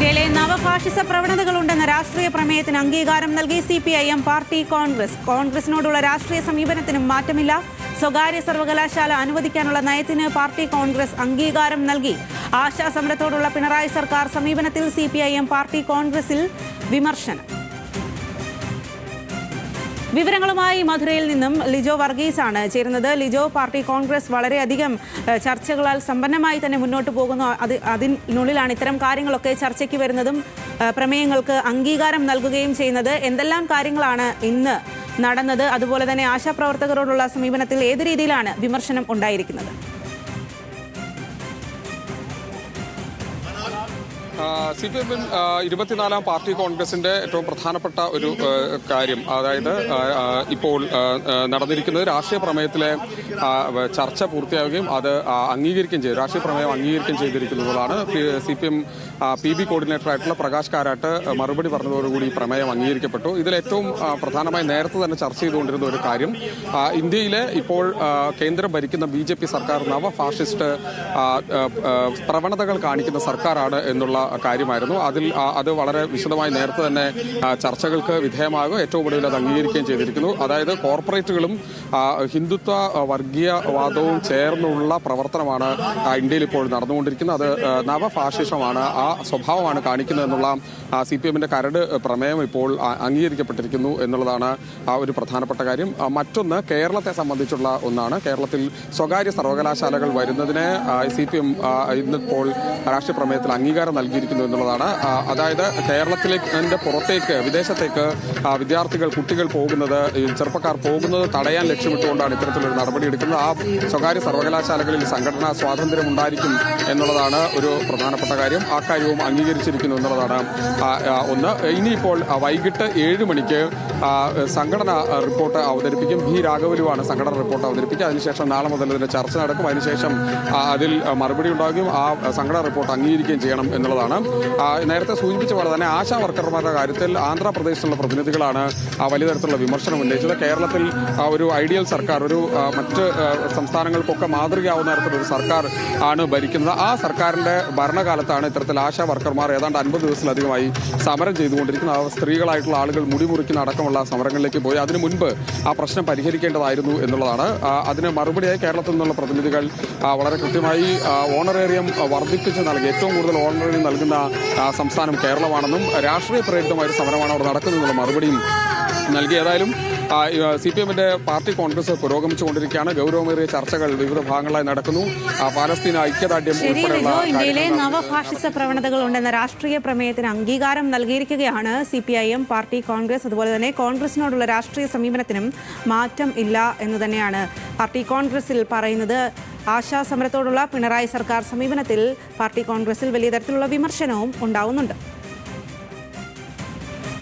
ഇന്ത്യയിലെ നവഫാഷിസ പ്രവണതകളുണ്ടെന്ന രാഷ്ട്രീയ പ്രമേയത്തിന് അംഗീകാരം നൽകി CPIM പാർട്ടി കോൺഗ്രസിനോടുള്ള രാഷ്ട്രീയ സമീപനത്തിനും മാറ്റമില്ല. സ്വകാര്യ സർവകലാശാല അനുവദിക്കാനുള്ള നയത്തിന് പാർട്ടി കോൺഗ്രസ് അംഗീകാരം നൽകി. ആശാസമരത്തോടുള്ള പിണറായി സർക്കാർ സമീപനത്തിൽ CPIM പാർട്ടി കോൺഗ്രസിൽ വിമർശനം. വിവരങ്ങളുമായി മധുരയിൽ നിന്നും ലിജോ വർഗീസ് ആണ് ചേരുന്നത്. ലിജോ, പാർട്ടി കോൺഗ്രസ് വളരെയധികം ചർച്ചകളാൽ സമ്പന്നമായി തന്നെ മുന്നോട്ട് പോകുന്നു. അതിനുള്ളിലാണ് ഇത്തരം കാര്യങ്ങളൊക്കെ ചർച്ചയ്ക്ക് വരുന്നതും പ്രമേയങ്ങൾക്ക് അംഗീകാരം നൽകുകയും ചെയ്യുന്നത്. എന്തെല്ലാം കാര്യങ്ങളാണ് ഇന്ന് നടന്നത്? അതുപോലെ തന്നെ ആശാപ്രവർത്തകരോടുള്ള സമീപനത്തിൽ ഏത് രീതിയിലാണ് വിമർശനം ഉണ്ടായിരിക്കുന്നത്? CPIM 24-ാം പാർട്ടി കോൺഗ്രസിന്റെ ഏറ്റവും പ്രധാനപ്പെട്ട ഒരു കാര്യം, അതായത് ഇപ്പോൾ നടന്നിരിക്കുന്നത് രാഷ്ട്രീയ പ്രമേയത്തിലെ ചർച്ച പൂർത്തിയാവുകയും അത് അംഗീകരിക്കുകയും ചെയ്തു. രാഷ്ട്രീയ പ്രമേയം അംഗീകരിക്കുകയും ചെയ്തിരിക്കുന്നതാണ്. CPIM PB കോർഡിനേറ്ററായിട്ടുള്ള പ്രകാശ് കാരാട്ട് മറുപടി പറഞ്ഞതോടുകൂടി പ്രമേയം അംഗീകരിക്കപ്പെട്ടു. ഇതിലേറ്റവും പ്രധാനമായി നേരത്തെ തന്നെ ചർച്ച ചെയ്തുകൊണ്ടിരുന്ന ഒരു കാര്യം, ഇന്ത്യയിലെ ഇപ്പോൾ കേന്ദ്രം ഭരിക്കുന്ന BJP സർക്കാർ നവഫാഷിസ്റ്റ് പ്രവണതകൾ കാണിക്കുന്ന സർക്കാരാണ് എന്നുള്ള കാര്യമായിരുന്നു. അത് വളരെ വിശദമായി നേരത്തെ തന്നെ ചർച്ചകൾക്ക് വിധേയമാകും. ഏറ്റവും ഒടുവിൽ അത് അംഗീകരിക്കുകയും ചെയ്തിരിക്കുന്നു. അതായത് കോർപ്പറേറ്റുകളും ഹിന്ദുത്വ വർഗീയവാദവും ചേർന്നുള്ള പ്രവർത്തനമാണ് ഇന്ത്യയിൽ ഇപ്പോൾ നടന്നുകൊണ്ടിരിക്കുന്നത്. അത് നവഫാഷിസമാണ്, ആ സ്വഭാവമാണ് കാണിക്കുന്നത് എന്നുള്ള CPIMന്റെ കരട് പ്രമേയം ഇപ്പോൾ അംഗീകരിക്കപ്പെട്ടിരിക്കുന്നു എന്നുള്ളതാണ് ഒരു പ്രധാനപ്പെട്ട കാര്യം. മറ്റൊന്ന് കേരളത്തെ സംബന്ധിച്ചുള്ള ഒന്നാണ്. കേരളത്തിൽ സ്വകാര്യ സർവകലാശാലകൾ വരുന്നതിന് CPIM ഇന്നിപ്പോൾ രാഷ്ട്രീയ പ്രമേയത്തിൽ അംഗീകാരം നൽകിയിരിക്കുന്നു എന്നുള്ളതാണ്. അതായത് കേരളത്തിലേക്ക് പുറത്തേക്ക്, വിദേശത്തേക്ക് വിദ്യാർത്ഥികൾ, കുട്ടികൾ പോകുന്നത്, ചെറുപ്പക്കാർ പോകുന്നത് തടയാൻ ലക്ഷ്യമിട്ടുകൊണ്ടാണ് ഇത്തരത്തിലൊരു നടപടി എടുക്കുന്നത്. ആ സ്വകാര്യ സർവകലാശാലകളിൽ സംഘടനാ സ്വാതന്ത്ര്യം ഉണ്ടായിരിക്കും എന്നുള്ളതാണ് ഒരു പ്രധാനപ്പെട്ട കാര്യം. ആ കാര്യവും അംഗീകരിച്ചിരിക്കുന്നു എന്നുള്ളതാണ് ഒന്ന്. ഇനിയിപ്പോൾ വൈകിട്ട് 7 മണിക്ക് സംഘടനാ റിപ്പോർട്ട് അവതരിപ്പിക്കും. B. രാഘവലുവാണ് സംഘടനാ റിപ്പോർട്ട് അവതരിപ്പിക്കുക. അതിനുശേഷം നാളെ മുതൽ ഇതിന്റെ ചർച്ച നടക്കും. അതിനുശേഷം അതിൽ മറുപടി ഉണ്ടാകുകയും ആ സംഘടനാ റിപ്പോർട്ട് അംഗീകരിക്കുകയും ചെയ്യണം എന്നുള്ളതാണ്. നേരത്തെ സൂചിപ്പിച്ച പോലെ തന്നെ ആശാ വർക്കർമാരുടെ കാര്യത്തിൽ ആന്ധ്രാപ്രദേശിലുള്ള പ്രതിനിധികളാണ് വലിയ തരത്തിലുള്ള വിമർശനം ഉന്നയിച്ചത്. കേരളത്തിൽ ഒരു ഐഡിയൽ സർക്കാർ, ഒരു മറ്റ് സംസ്ഥാനങ്ങൾക്കൊക്കെ മാതൃകയാവുന്ന തരത്തിലൊരു സർക്കാർ ആണ് ഭരിക്കുന്നത്. ആ സർക്കാരിന്റെ ഭരണകാലത്താണ് ഇത്തരത്തിൽ ആശാ വർക്കർമാർ ഏതാണ്ട് 50 ദിവസത്തിലധികമായി സമരം ചെയ്തുകൊണ്ടിരിക്കുന്നത്. സ്ത്രീകളായിട്ടുള്ള ആളുകൾ മുടിമുറിക്കുന്ന അടക്കമുള്ള സമരങ്ങളിലേക്ക് പോയി. അതിനു മുൻപ് ആ പ്രശ്നം പരിഹരിക്കേണ്ടതായിരുന്നു എന്നുള്ളതാണ്. അതിന് മറുപടിയായി കേരളത്തിൽ നിന്നുള്ള പ്രതിനിധികൾ വളരെ കൃത്യമായി ഓണറേറിയം വർദ്ധിപ്പിച്ച് നൽകി. ഏറ്റവും കൂടുതൽ ഓണറേറിയം നൽകുന്ന സംസ്ഥാനം കേരളമാണെന്നും രാഷ്ട്രീയ പ്രേരിതമായ ഒരു സമരമാണ് അവിടെ നടക്കുന്നതെന്നുള്ള മറുപടിയും നൽകി. ഏതായാലും CPIMന്റെ പാർട്ടി കോൺഗ്രസ് പുരോഗമിച്ചുകൊണ്ടിരിക്കുകയാണ്. ഗൗരവമേറിയ ചർച്ചകൾ വിവിധ ഭാഗങ്ങളായി നടക്കുന്നു. പാലസ്തീൻ ഐക്യദാർഢ്യം ഉൾപ്പെടെയുള്ള ഇന്ത്യയിലെ നവഫാഷിസ പ്രവണതകളുണ്ടെന്ന രാഷ്ട്രീയ പ്രമേയത്തിന് അംഗീകാരം നൽകിയിരിക്കുകയാണ് CPIM പാർട്ടി കോൺഗ്രസ്. അതുപോലെ തന്നെ കോൺഗ്രസിനോടുള്ള രാഷ്ട്രീയ സമീപനത്തിനും മാറ്റം ഇല്ല എന്ന് തന്നെയാണ് പാർട്ടി കോൺഗ്രസിൽ പറയുന്നത്. ആശാസമരത്തോടുള്ള പിണറായി സർക്കാർ സമീപനത്തിൽ പാർട്ടി കോൺഗ്രസിൽ വലിയ തരത്തിലുള്ള വിമർശനവും ഉണ്ടാവുന്നുണ്ട്.